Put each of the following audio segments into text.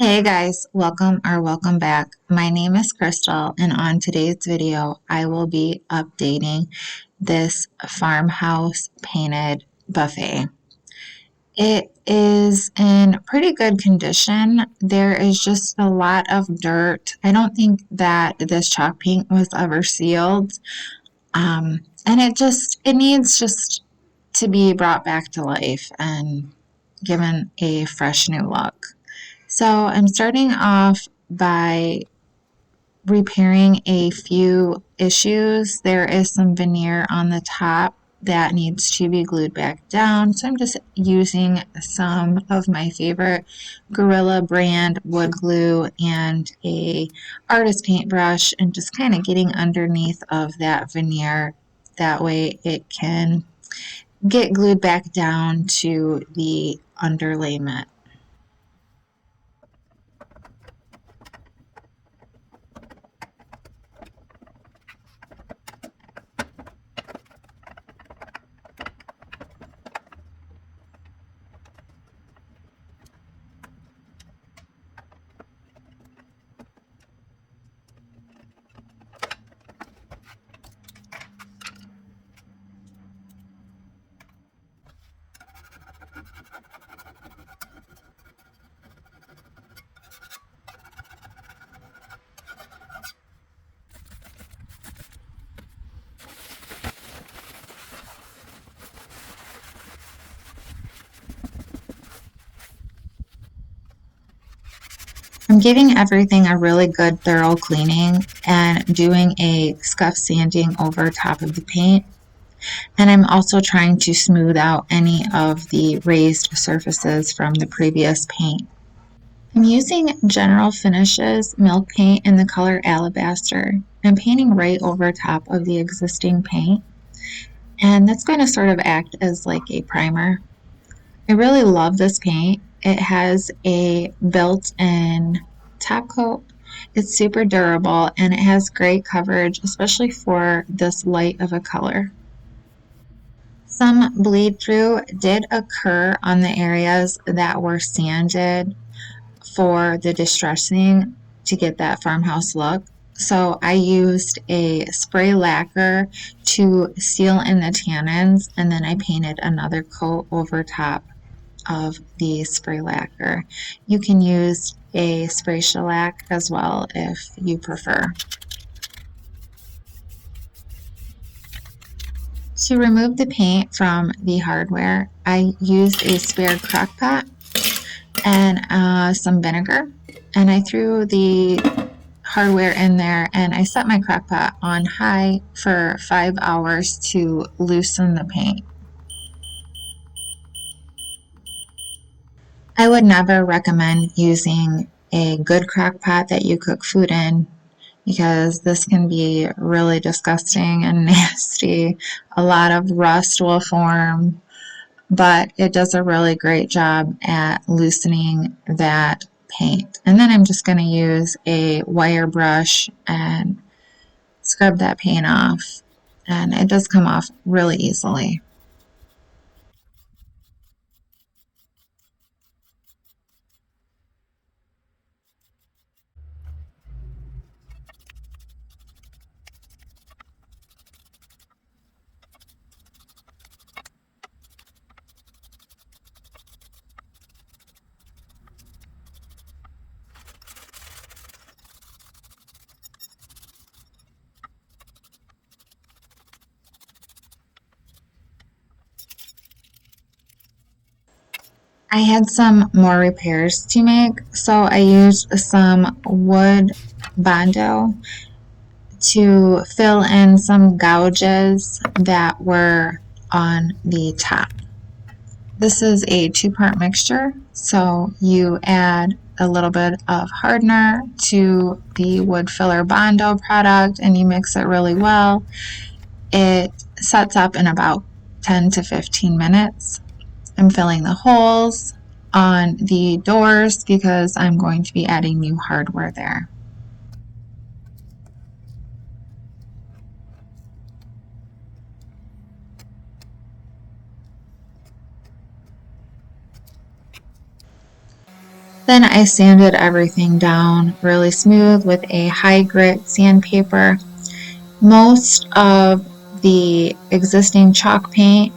Hey guys, welcome back. My name is Crystal, and on today's video, I will be updating this farmhouse painted buffet. It is in pretty good condition. There is just a lot of dirt. I don't think that this chalk paint was ever sealed. And it needs just to be brought back to life and given a fresh new look. So I'm starting off by repairing a few issues. There is some veneer on the top that needs to be glued back down. So I'm just using some of my favorite Gorilla brand wood glue and a artist paintbrush and just kind of getting underneath of that veneer. That way it can get glued back down to the underlayment. I'm giving everything a really good thorough cleaning and doing a scuff sanding over top of the paint. And I'm also trying to smooth out any of the raised surfaces from the previous paint. I'm using General Finishes milk paint in the color Alabaster. I'm painting right over top of the existing paint. And that's going to sort of act as like a primer. I really love this paint. It has a built-in top coat. It's super durable and it has great coverage, especially for this light of a color. Some bleed through did occur on the areas that were sanded for the distressing to get that farmhouse look. So I used a spray lacquer to seal in the tannins, and then I painted another coat over top of the spray lacquer. You can use a spray shellac as well if you prefer. To remove the paint from the hardware, I used a spare crock pot and some vinegar, and I threw the hardware in there and I set my crock pot on high for 5 hours to loosen the paint. I would never recommend using a good crock pot that you cook food in because this can be really disgusting and nasty. A lot of rust will form, but it does a really great job at loosening that paint. And then I'm just going to use a wire brush and scrub that paint off, and it does come off really easily. I had some more repairs to make, so I used some wood Bondo to fill in some gouges that were on the top. This is a two-part mixture, so you add a little bit of hardener to the wood filler Bondo product and you mix it really well. It sets up in about 10 to 15 minutes. I'm filling the holes on the doors because I'm going to be adding new hardware there. Then I sanded everything down really smooth with a high grit sandpaper. Most of the existing chalk paint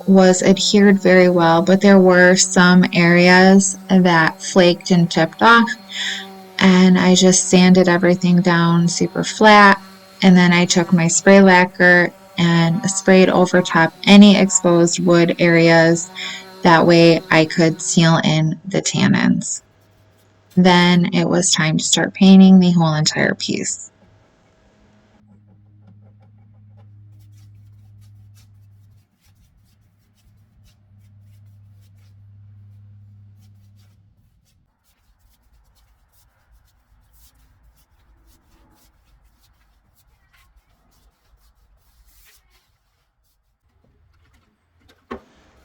was adhered very well, but there were some areas that flaked and chipped off, and I just sanded everything down super flat, and then I took my spray lacquer and sprayed over top any exposed wood areas. That way I could seal in the tannins. Then it was time to start painting the whole entire piece.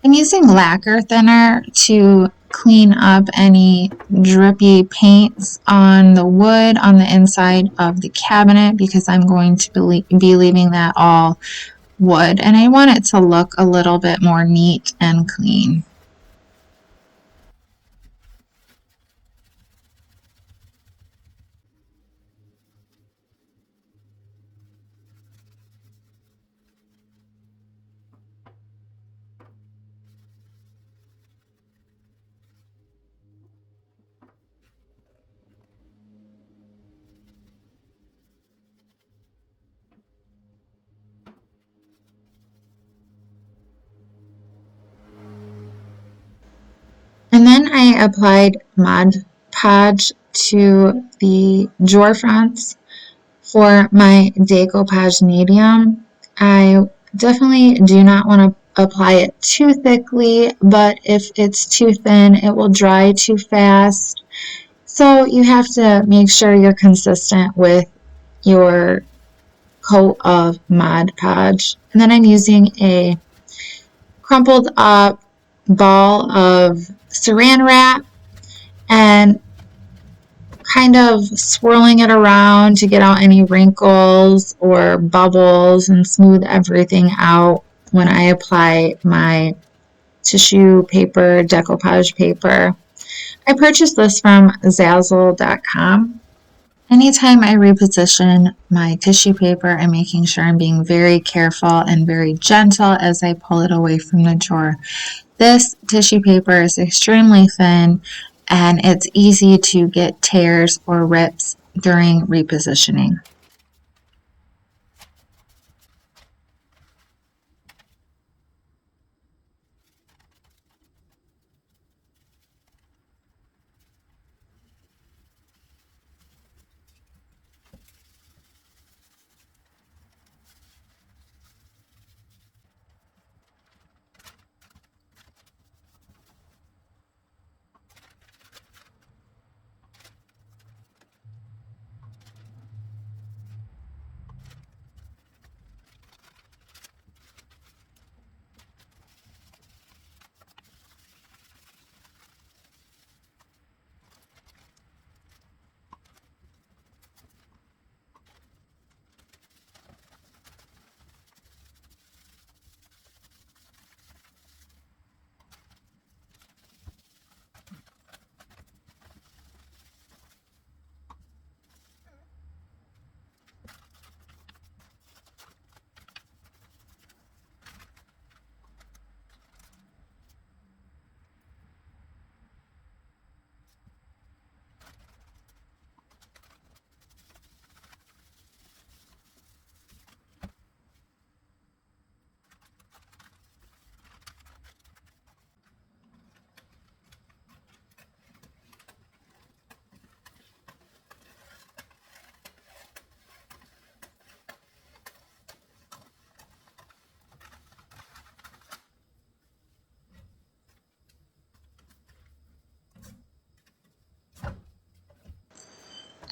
I'm using lacquer thinner to clean up any drippy paints on the wood on the inside of the cabinet, because I'm going to be leaving that all wood, and I want it to look a little bit more neat and clean. And then I applied Mod Podge to the drawer fronts. For my Decoupage medium, I definitely do not want to apply it too thickly, but if it's too thin, it will dry too fast. So you have to make sure you're consistent with your coat of Mod Podge. And then I'm using a crumpled up ball of saran wrap and kind of swirling it around to get out any wrinkles or bubbles and smooth everything out when I apply my tissue paper, decoupage paper. I purchased this from Zazzle.com. Anytime I reposition my tissue paper, I'm making sure I'm being very careful and very gentle as I pull it away from the drawer. This tissue paper is extremely thin, and it's easy to get tears or rips during repositioning.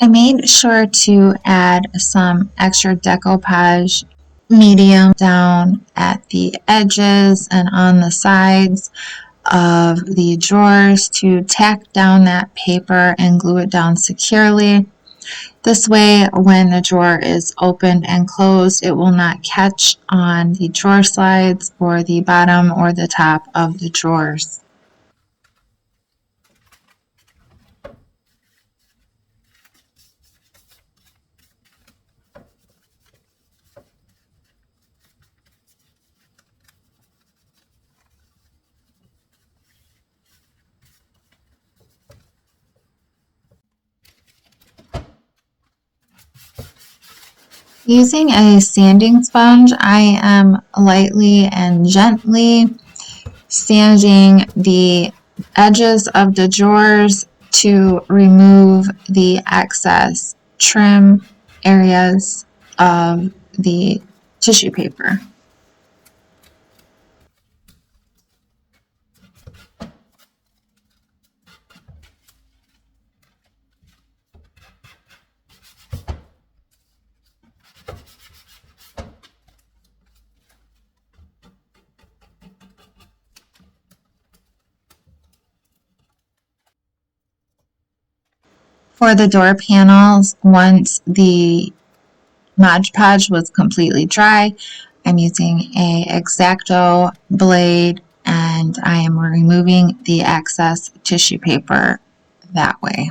I made sure to add some extra decoupage medium down at the edges and on the sides of the drawers to tack down that paper and glue it down securely. This way, when the drawer is opened and closed, it will not catch on the drawer sides or the bottom or the top of the drawers. Using a sanding sponge, I am lightly and gently sanding the edges of the drawers to remove the excess trim areas of the tissue paper. For the door panels, once the Mod Podge was completely dry, I'm using a X-Acto blade and I am removing the excess tissue paper that way.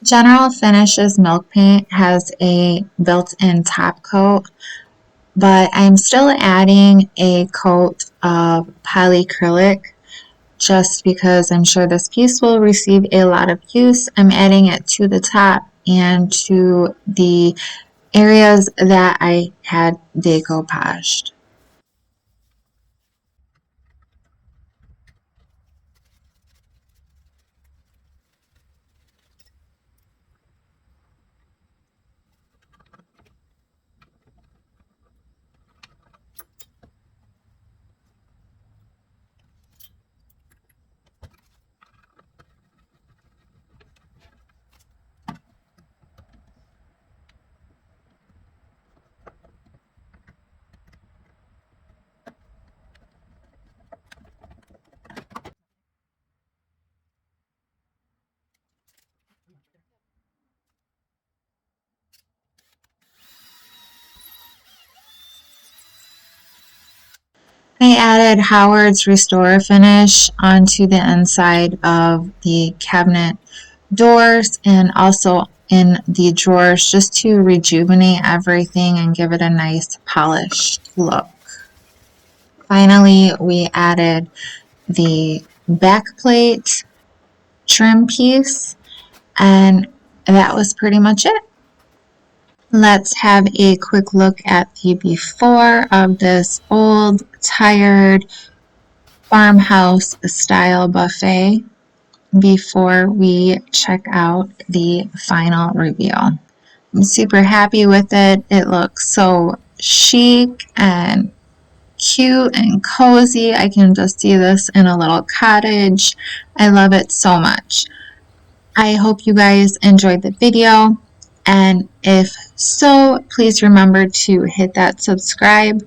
General Finishes Milk Paint has a built-in top coat, but I'm still adding a coat of polyacrylic just because I'm sure this piece will receive a lot of use. I'm adding it to the top and to the areas that I had decoupaged. I added Howard's Restore Finish onto the inside of the cabinet doors and also in the drawers just to rejuvenate everything and give it a nice polished look. Finally, we added the back plate trim piece, and that was pretty much it. Let's have a quick look at the before of this old, tired farmhouse style buffet before we check out the final reveal. I'm super happy with it. It looks so chic and cute and cozy. I can just see this in a little cottage. I love it so much. I hope you guys enjoyed the video, and if so, please remember to hit that subscribe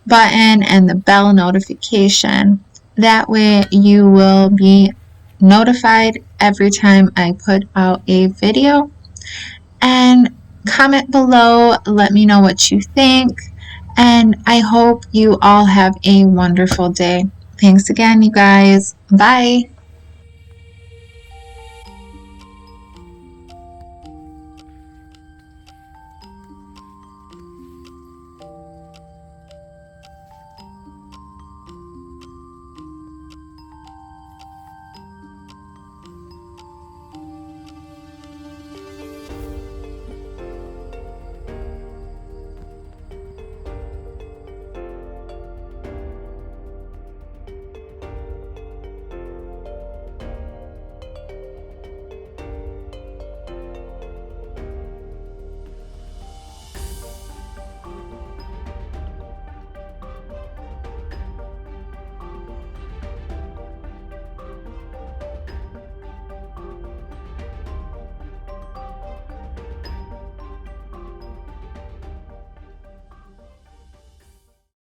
button and the bell notification. That way you will be notified every time I put out a video. And comment below, let me know what you think, and I hope you all have a wonderful day. Thanks again, you guys. Bye.